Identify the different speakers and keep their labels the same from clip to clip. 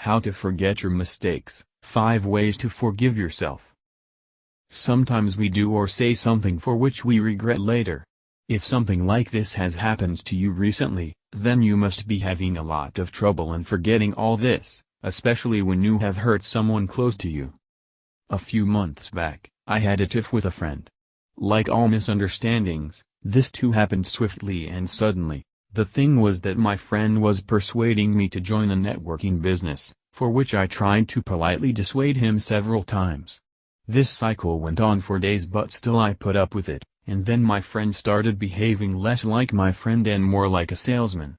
Speaker 1: How to forget your mistakes, 5 ways to forgive yourself. Sometimes we do or say something for which we regret later. If something like this has happened to you recently, then you must be having a lot of trouble in forgetting all this, especially when you have hurt someone close to you. A few months back, I had a tiff with a friend. Like all misunderstandings, this too happened swiftly and suddenly. The thing was that my friend was persuading me to join a networking business, for which I tried to politely dissuade him several times. This cycle went on for days, but still I put up with it, and then my friend started behaving less like my friend and more like a salesman.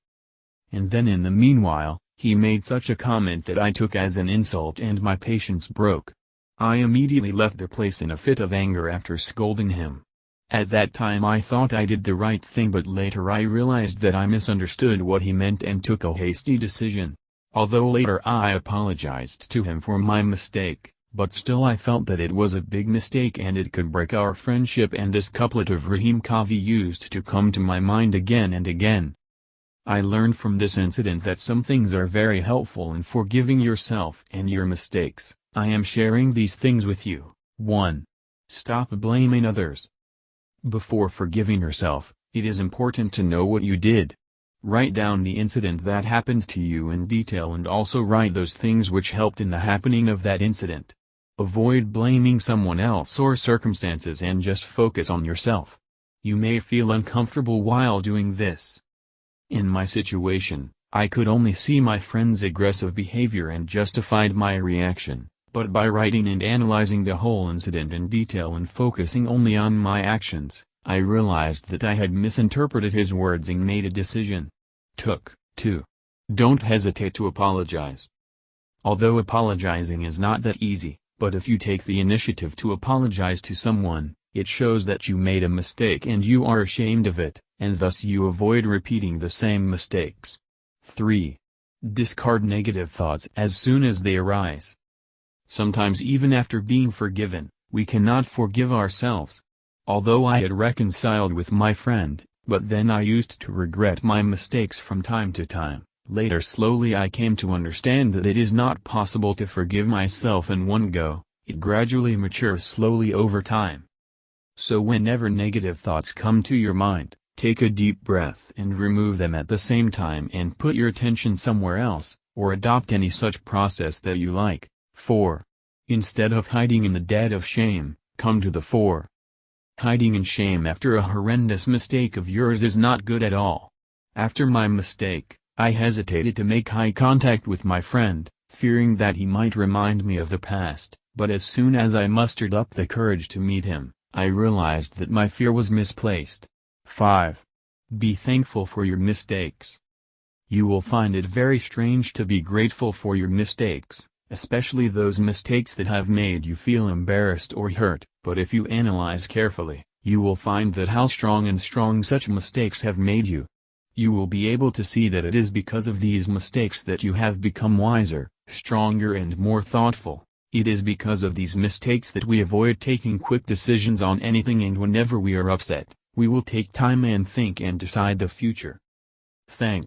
Speaker 1: And then in the meanwhile, he made such a comment that I took as an insult and my patience broke. I immediately left the place in a fit of anger after scolding him. At that time I thought I did the right thing, but later I realized that I misunderstood what he meant and took a hasty decision. Although later I apologized to him for my mistake, but still I felt that it was a big mistake and it could break our friendship, and this couplet of Rahim Kavi used to come to my mind again and again. I learned from this incident that some things are very helpful in forgiving yourself and your mistakes. I am sharing these things with you. 1. Stop blaming others. Before forgiving yourself, it is important to know what you did. Write down the incident that happened to you in detail and also write those things which helped in the happening of that incident. Avoid blaming someone else or circumstances and just focus on yourself. You may feel uncomfortable while doing this. In my situation, I could only see my friend's aggressive behavior and justified my reaction. But by writing and analyzing the whole incident in detail and focusing only on my actions, I realized that I had misinterpreted his words and made a decision. 2. Don't hesitate to apologize. Although apologizing is not that easy, but if you take the initiative to apologize to someone, it shows that you made a mistake and you are ashamed of it, and thus you avoid repeating the same mistakes. 3. Discard negative thoughts as soon as they arise. Sometimes even after being forgiven, we cannot forgive ourselves. Although I had reconciled with my friend, but then I used to regret my mistakes from time to time. Later slowly I came to understand that it is not possible to forgive myself in one go, it gradually matures slowly over time. So whenever negative thoughts come to your mind, take a deep breath and remove them at the same time and put your attention somewhere else, or adopt any such process that you like. 4. Instead of hiding in the debt of shame, come to the fore. Hiding in shame after a horrendous mistake of yours is not good at all. After my mistake, I hesitated to make eye contact with my friend, fearing that he might remind me of the past, but as soon as I mustered up the courage to meet him, I realized that my fear was misplaced. 5. Be thankful for your mistakes. You will find it very strange to be grateful for your mistakes, especially those mistakes that have made you feel embarrassed or hurt, but if you analyze carefully, you will find that how strong such mistakes have made you. You will be able to see that it is because of these mistakes that you have become wiser, stronger and more thoughtful. It is because of these mistakes that we avoid taking quick decisions on anything, and whenever we are upset, we will take time and think and decide the future. Thanks.